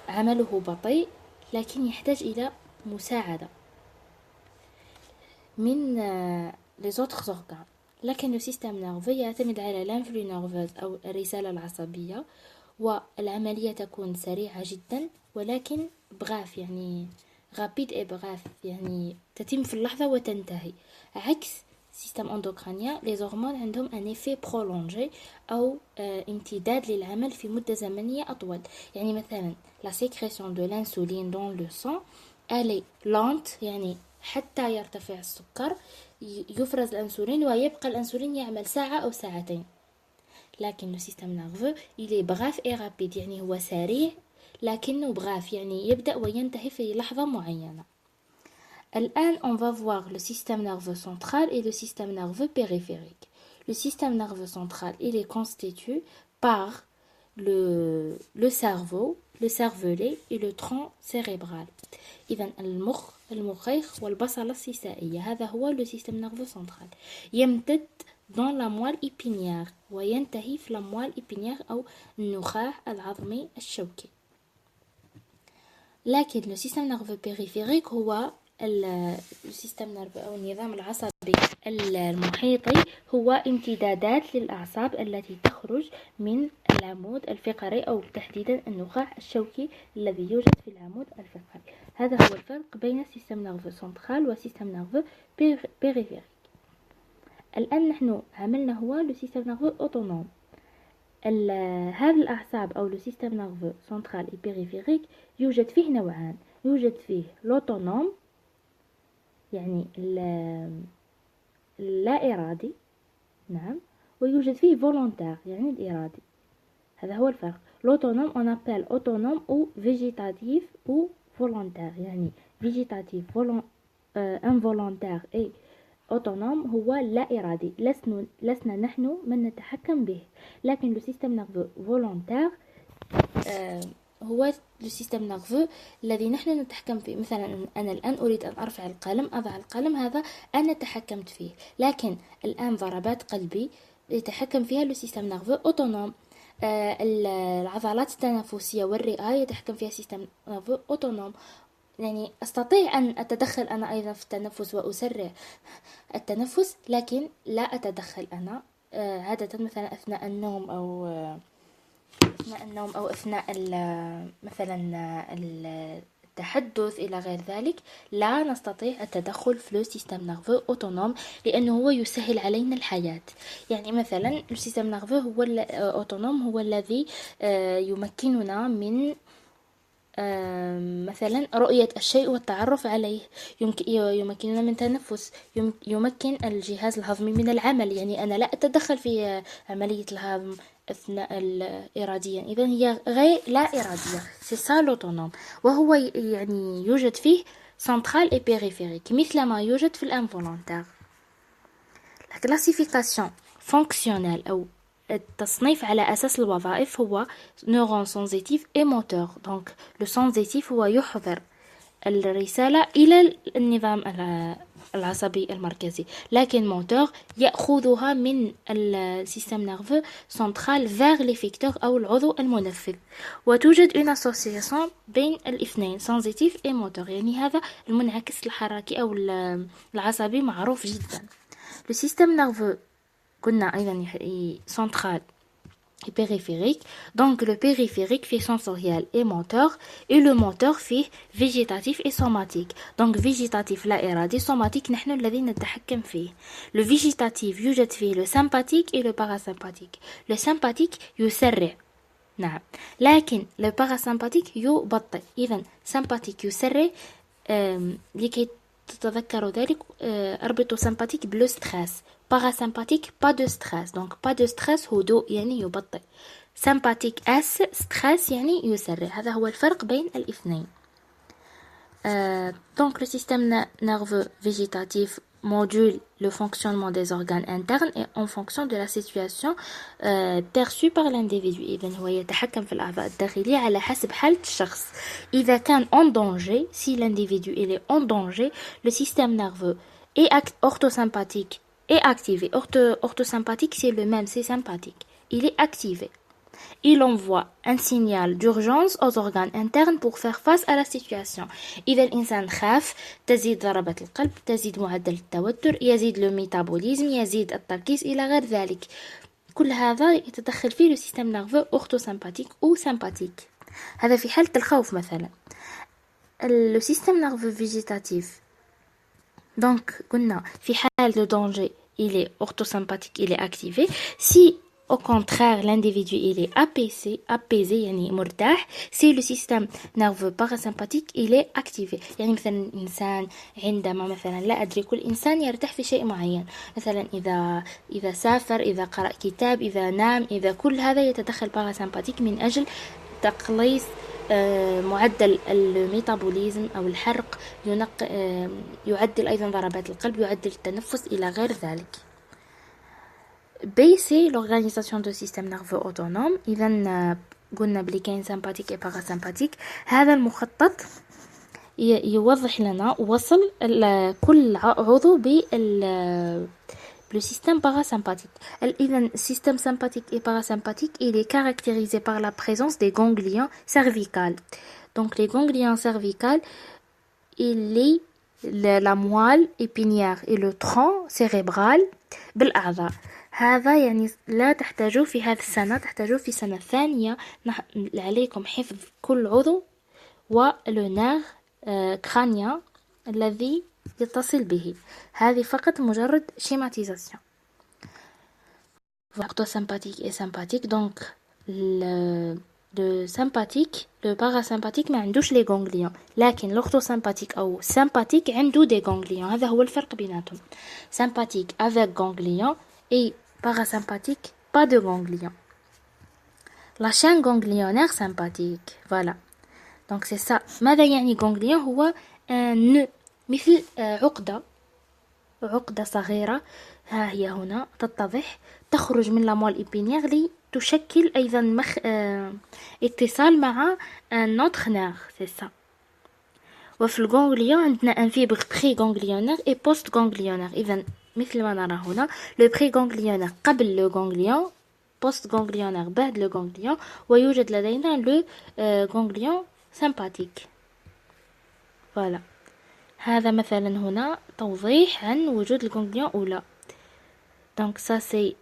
عمله بطيء، لكن يحتاج إلى مساعدة من les autres organes. لكن السيستم نيرفي يعتمد على الانفلو نيرفوز أو الرسالة العصبية، والعملية تكون سريعة جدا ولكن بغاف، يعني rapide et bref، يعني تتم في اللحظة وتنتهي. عكس سيستم اندوكرانيا، les hormones عندهم un effet prolongé أو امتداد للعمل في مدة زمنية أطول. يعني مثلا la sécrétion de l'insuline dans le sang elle est lente، يعني حتى يرتفع السكر يفرز الأنسولين ويبقى الأنسولين يعمل ساعة أو ساعتين. لكن السيستم نيرفو il est bref et rapide، يعني هو سريع لكنه بغاف، يعني يبدأ وينتهي في لحظة معينة. الآن on va voir le système nerveux central et le système nerveux périphérique. Le système nerveux central il est constitué par le cerveau, le cervelet et le tronc cérébral. إذن المخيخ والبصلة السيسائية، هذا هو le système nerveux central. يمتد dans la moelle épinière وينتهي في la moelle épinière أو النخاع العظمي الشوكي. لكن le système nerveux périphérique هو السيستم نيرفو أو النظام العصبي المحيطي، هو امتدادات للأعصاب التي تخرج من العمود الفقري أو تحديدا النخاع الشوكي الذي يوجد في العمود الفقري. هذا هو الفرق بين السيستم نيرفو سنترال والسيستم نيرفو بيريفيريك. الآن نحن عملنا هو لو سيستم نيرفو أوتونوم. هذه الأعصاب أو لو سيستم نيرفو سنترال و بيريفيريك يوجد فيه نوعان، يوجد فيه لوتونوم يعني لا إرادي، نعم، ويوجد فيه فولونتير يعني الإرادي. هذا هو الفرق. لوتونوم on appelle autonome ou végétatif ou volontaire، يعني végétatif involontaire et autonome هو لا إرادي، لسنا نحن من نتحكم به. لكن لو سيستم نيرفو فولونتير هو السيستم نيرفو الذي نحن نتحكم فيه. مثلا أنا الآن أريد أن أرفع القلم، أضع القلم، هذا أنا تحكمت فيه. لكن الآن ضربات قلبي يتحكم فيها السيستم نيرفو أوتونوم. العضلات التنفسية والرئة يتحكم فيها السيستم نيرفو أوتونوم. يعني أستطيع أن أتدخل أنا أيضا في التنفس وأسرع التنفس، لكن لا أتدخل أنا عادة مثلا أثناء النوم أو أثناء مثلا التحدث إلى غير ذلك. لا نستطيع التدخل في السيستم نيرفو أوتونوم لأنه هو يسهل علينا الحياة. يعني مثلا السيستم نيرفو هو أوتونوم هو الذي يمكننا من مثلا رؤية الشيء والتعرف عليه، يمكننا من تنفس، يمكن الجهاز الهضمي من العمل. يعني أنا لا أتدخل في عملية الهضم أثناء إراديا، إذن هي غير لا إرادية، c'est ça l'autonome. وهو يعني يوجد فيه central et périphérique مثل ما يوجد في الانفولونتير. La classification fonctionnelle أو التصنيف على أساس الوظائف هو نيرون سنسيتيف et موتور. دونك لو سنسيتيف هو يحضر الرسالة إلى النظام العصبي المركزي، لكن موتور يأخذها من السيستم نيرفو سنترال vers l'effecteur أو العضو المنفذ. وتوجد une association بين الاثنين سنسيتيف et موتور، يعني هذا المنعكس الحركي أو العصبي معروف جدا. le système nerveux قلنا أيضا central et périphérique. Donc le périphérique fait sensoriel et moteur, et le moteur fait végétatif et somatique. Donc végétatif لا إرادي، somatique نحن الذين نتحكم فيه. le végétatif يوجد فيه le sympathique et le parasympathique. le sympathique يسرع، نعم، لكن le parasympathique يبطئ. إذن sympathique يسرع. لكي تتذكروا ذلك اربطوا sympathique بلو ستريس، parasympathique pas de stress. donc pas de stress هدوء يعني يبطئ، sympathique اس stress يعني يسرع. هذا هو الفرق بين الاثنين. donc le système nerveux végétatif module le fonctionnement des organes internes et en fonction de la situation perçue par l'individu. إذن هو يتحكم في الأعضاء الداخلية على حسب حالة الشخص. إذا كان en danger، si l'individu il est en danger، le système nerveux est orthosympathique est activé. Orthosympathique c'est le même, c'est sympathique, il est activé. il envoie un signal d'urgence aux organes internes pour faire face à la situation. إذا الإنسان خاف تزيد ضربات القلب، تزيد معدل التوتر، يزيد الميتابوليزم، يزيد التركيز إلى غير ذلك. كل هذا يتدخل فيه le système nerveux orthosympathique ou sympathique. هذا في حالة الخوف مثلا. le système nerveux végétatif donc قلنا في حالة de danger il est orthosympathique, il est activé. Si au contraire l'individu il est apaisé يعني مرتاح, c'est le système nerveux parasympathique il est activé. يعني مثلا الإنسان عندما مثلا لا أدري كل إنسان يرتاح في شيء معين, مثلا إذا سافر, إذا قرأ كتاب, إذا نام, إذا كل هذا يتدخل parasympathique من أجل تقليص معدل الميتابوليزم أو الحرق, يعدل أيضا ضربات القلب, يعدل التنفس إلى غير ذلك. B c'est l'organisation du système nerveux autonome. إذا قلنا بلي كاين sympathique et parasympathique. هذا المخطط يوضح لنا وصل كل عضو le système parasympathique. Le système sympathique et parasympathique, il est caractérisé par la présence des ganglions cervicales. Donc les ganglions cervicales, il est la moelle épinière et le tronc cérébral بالأعضاء. هذا يعني لا تحتاجوا في هذه السنة, تحتاجوا في سنة ثانية. عليكم حفظ كل عضو والنير crânien الذي يتصل به. هذه فقط مجرد schématisation. Orthosympathique et sympathique. Donc le sympathique, le parasympathique ما عندوش les ganglions, لكن l'orthosympathique أو sympathique عنده des ganglions. هذا هو الفرق بيناتهم. Sympathique avec ganglions et parasympathique pas de ganglions. La chaîne ganglionnaire sympathique. Voilà. Donc c'est ça. ماذا يعني ganglion؟ هو nœud مثل عقدة صغيرة, ها هي هنا تتضح, تخرج من لامول إبينيغ لي تشكل أيضا اتصال مع notre nerf, c'est ça. وفي الغونغليون عندنا ان فيبر بري غونغليونير اي بوست غونغليونير. إذا مثل ما نرى هنا لو بري غونغليونير قبل لو غونغليون, بوست غونغليونير بعد لو غونغليون, ويوجد لدينا لو غونغليون sympathique. voilà. هذا مثلا هنا توضيح عن وجود الغونغليون ou là. Donc ça c'est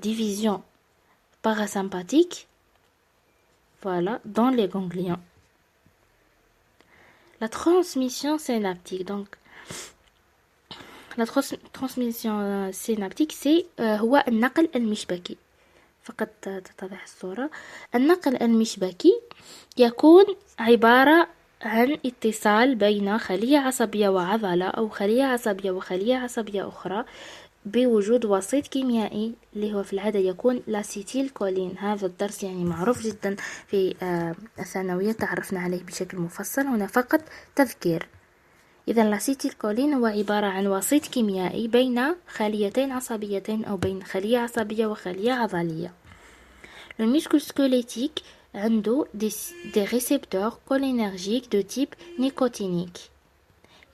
division parasympathique, voilà, dans les ganglions. La transmission synaptique. Donc la transmission synaptique c'est هو النقل المشبكي. فقط تتضح الصورة. النقل المشبكي يكون عبارة عن اتصال بين خلية عصبية وعضلة أو خلية عصبية وخلية عصبية أخرى بوجود وسيط كيميائي اللي هو في العادة يكون لاسيتيل كولين. هذا الدرس يعني معروف جدا في الثانوية, تعرفنا عليه بشكل مفصل, هنا فقط تذكير. إذا لاسيتيل كولين هو عبارة عن وسيط كيميائي بين خليتين عصبيتين أو بين خلية عصبية وخلية عضلية. Le muscle squelettique عنده des récepteurs cholinergiques de type nicotinique.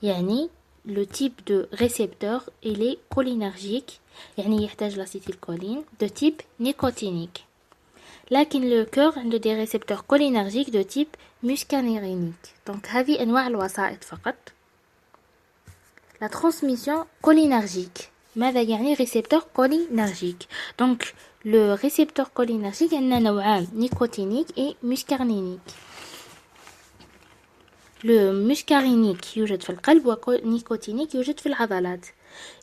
يعني le type de récepteur il est cholinergique, يعني يحتاج l'acétylcholine de type nicotinique. لكن le cœur عنده des récepteurs cholinergiques de type muscarinique. Donc هذه أنواع الوسائط فقط. La transmission cholinergique. ماذا يعني récepteur cholinergique؟ Donc le récepteur cholinergique عندنا نوعان, nicotinique et muscarinique. Le muscarinique يوجد في القلب والنيكوتينيك يوجد في العضلات.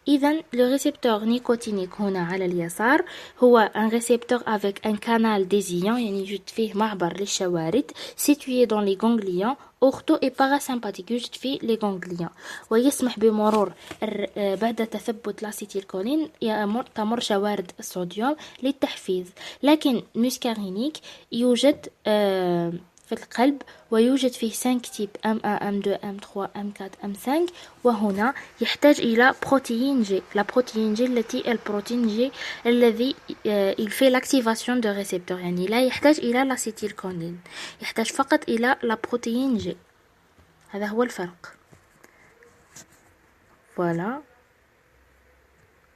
إذن le récepteur nicotinique هنا على اليسار هو un récepteur avec un canal désiant, يعني يوجد فيه معبر للشوارد, situé dans les ganglions ortho et parasympathique, يوجد فيه les ganglions, ويسمح بمرور بعد تثبت الاسيتيلكولين تمر شوارد الصوديوم للتحفيز. لكن muscarinique يوجد في القلب ويوجد فيه 5 تيب M1, M2, M3, M4, M5, وهنا يحتاج إلى بروتين جي. لا بروتين جي التي البروتين جي الذي il fait l'activation de récepteurs, يعني لا يحتاج إلى لاسيتيلكولين, يحتاج فقط إلى لا بروتين جي. هذا هو الفرق. Voilà.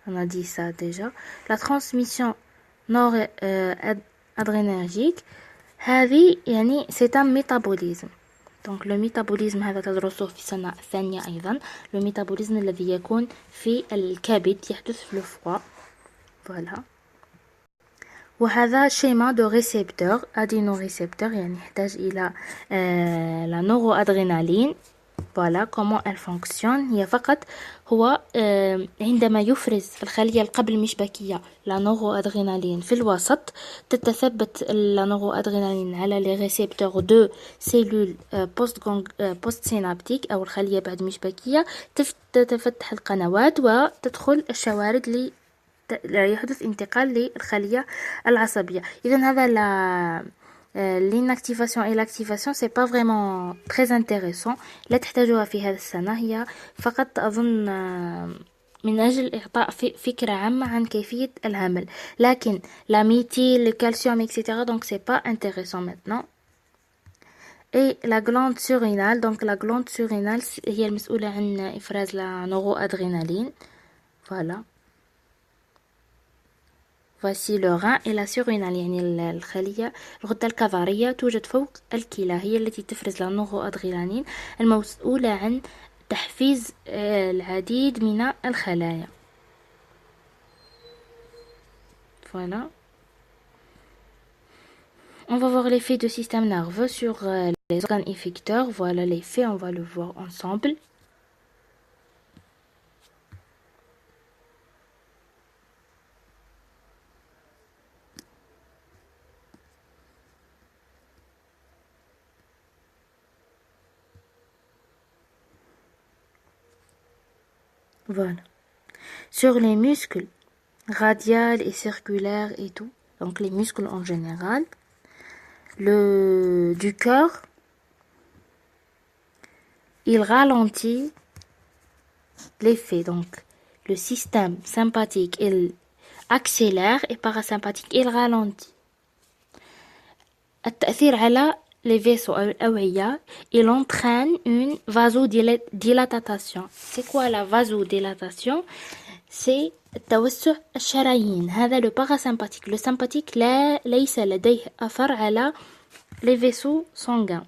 On a dit ça déjà. La transmission adrénergique هذه يعني c'est un métabolisme. donc le métabolisme هذا تدرسوه في السنة الثانية أيضا. le métabolisme الذي يكون في الكبد يحدث في الفوا. voilà. وهذا schéma de récepteur adénorécepteur يعني يحتاج إلى la noradrénaline. voilà comment elle fonctionne. هي فقط هو عندما يفرز الخلية القبل المشبكية لا نورو-أدرينالين في الوسط تتثبت لا نورو-أدرينالين على لي ريسبتور دو سيلول بوست سينابتيك أو الخلية بعد مشبكية. تتفتح القنوات وتدخل الشوارد يحدث انتقال للخلية العصبية. إذن هذا l'inactivation et l'activation c'est pas vraiment très intéressant. لا تحتاجها في هذا السنة. هي فقط أظن من أجل إعطاء فكرة عامة عن كيفية العمل. لكن la méthyle, le calcium etc. donc c'est pas intéressant maintenant. et la glande surrénale. donc la glande surrénale هي المسؤولة عن إفراز la noradrénaline. voilà. voici le rein et la surrénale يعني الخلية الغدة الكظرية توجد فوق الكلى. هي التي تفرز لا نورو-أدرينالين المسؤولة عن تحفيز العديد من الخلايا. voilà. on va voir l'effet du système nerveux sur les organes effecteurs. voilà l'effet, on va le voir ensemble. voilà. sur les muscles radiales et circulaires et tout, donc les muscles en général, du cœur, il ralentit l'effet. donc le système sympathique il accélère et parasympathique il ralentit. التأثير على les vaisseaux أو الأوعية il entraîne une vasodilatation. c'est quoi la vasodilatation? c'est توسع الشرايين. هذا le parasympathique. le sympathique ليس لديه أثر على les vaisseaux sanguins.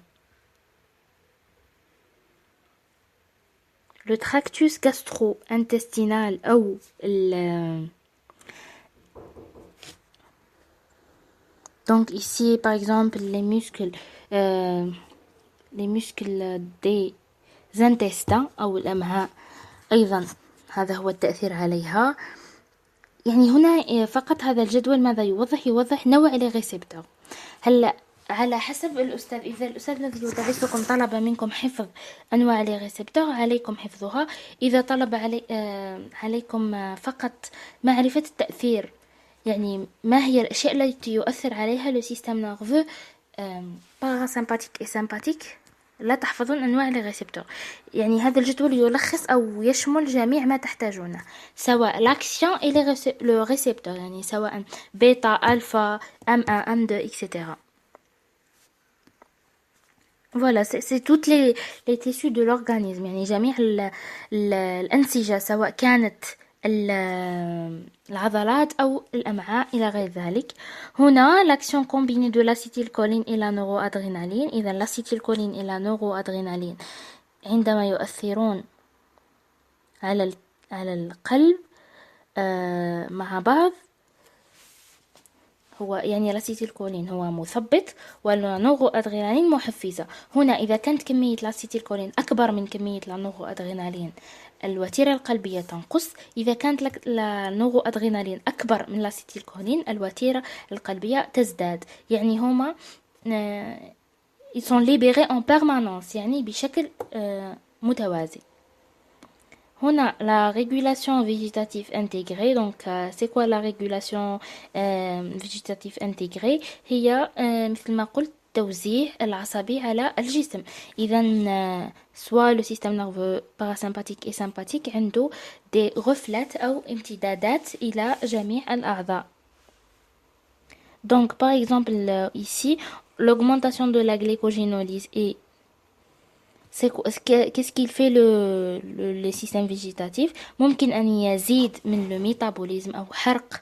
le tractus gastro-intestinal أو donc ici par exemple les muscles des intestins أو الأمعاء أيضا هذا هو التأثير عليها. يعني هنا فقط هذا الجدول ماذا يوضح نوع الريسبتور. هلا على حسب الأستاذ. إذا الأستاذ الذي يدرسكم طلب منكم حفظ أنواع الريسبتور عليكم حفظها. إذا طلب عليكم فقط معرفة التأثير يعني ما هي الأشياء التي يؤثر عليها le système nerveux parasympathique et sympathique لا تحفظون أنواع الريسبتور. يعني هذا الجدول يلخص أو يشمل جميع ما تحتاجونه سواء l'action et le récepteur يعني سواء بيتا ألفا M1 M2 etc. voilà c'est toutes les tissus de l'organisme يعني جميع الأنسجة سواء كانت العضلات أو الأمعاء إلى غير ذلك. هنا l'action combinée de l'acétylcholine et la noradrénaline. إذا l'acétylcholine et la noradrénaline عندما يؤثرون على القلب مع بعض هو يعني الاسيتيلكولين هو مثبط والنورو-أدرينالين محفزة. هنا إذا كانت كمية الاسيتيلكولين أكبر من كمية النورو-أدرينالين الوتيرة القلبية تنقص. إذا كانت النورو-أدرينالين أكبر من الاسيتيلكولين الوتيرة القلبية تزداد. يعني هما ils sont libérés en permanence يعني بشكل متوازي. هنا la régulation végétative intégrée. donc c'est quoi la régulation végétative intégrée؟ هي مثل ما قلت توزيع العصبي على الجسم. إذا soit le système nerveux parasympathique et sympathique عنده des reflets أو امتدادات إلى جميع الأعضاء. donc par exemple ici l'augmentation de la glycogénolyse et qu'est-ce qu'il fait le système végétatif؟ ممكن أن يزيد من الميتابوليزم أو حرق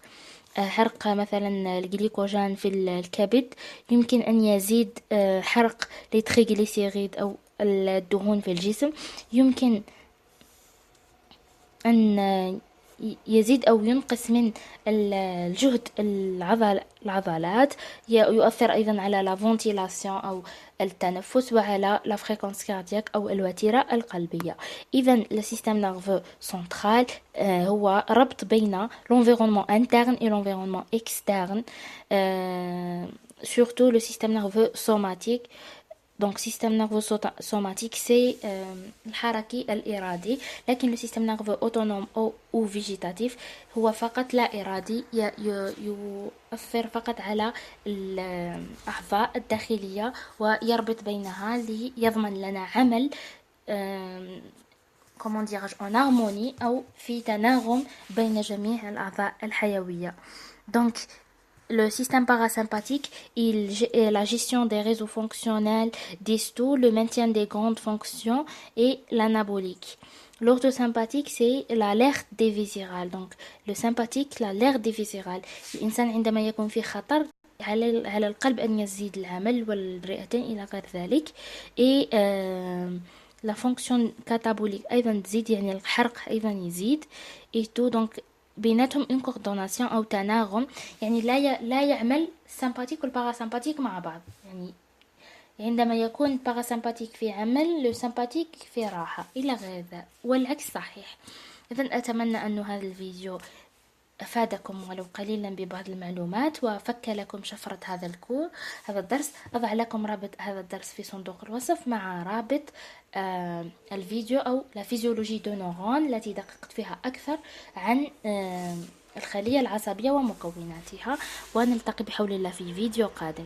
حرق مثلا الجليكوجين في الكبد، يمكن أن يزيد حرق لي تريغليسيريد أو الدهون في الجسم، يمكن أن يزيد أو ينقص من الجهد العضلات، يؤثر أيضا على لا فونتيلاسيون أو التنفس، وعلى لا فريكونس كاردياك أو الوتيرة القلبية. إذا السيستم نيرفو سنترال هو ربط بين l'environnement interne et l'environnement externe, surtout le système nerveux somatique. Donc, système nerveux somatique, c'est الحركي الإرادي، لكن le système nerveux autonome أو végétatif هو فقط لا إرادي، يؤثر فقط على الأعضاء الداخلية ويربط بينها ليضمن لنا عمل comment dirais-je en harmonie أو في تناغم بين جميع الأعضاء الحيوية. Donc, le système parasympathique, la gestion des réseaux fonctionnels, des stouls, le maintien des grandes fonctions et l'anabolique. L'orthosympathique, c'est l'alerte des viscérales. Donc, le sympathique, l'alerte des viscérales. الإنسان عندما يكون في خطر على القلب أن يزيد العمل والرئتين إلى غير ذلك. Et la fonction catabolique أيضا تزيد، يعني الحرق أيضا يزيد. Et tout, donc بيناتهم une coordination أو تناغم، يعني لا يعمل السمباتيك والباراسمباتيك مع بعض. يعني عندما يكون باراسمباتيك في عمل، لو سمباتيك في راحة إلى غير ذلك، والعكس صحيح. إذن أتمنى أن هذا الفيديو أفادكم ولو قليلا ببعض المعلومات، وفك لكم شفرة هذا الدرس. أضع لكم رابط هذا الدرس في صندوق الوصف مع رابط الفيديو أو لا فيزيولوجي دو نورون التي دققت فيها أكثر عن الخلية العصبية ومكوناتها. ونلتقي بحول الله في فيديو قادم.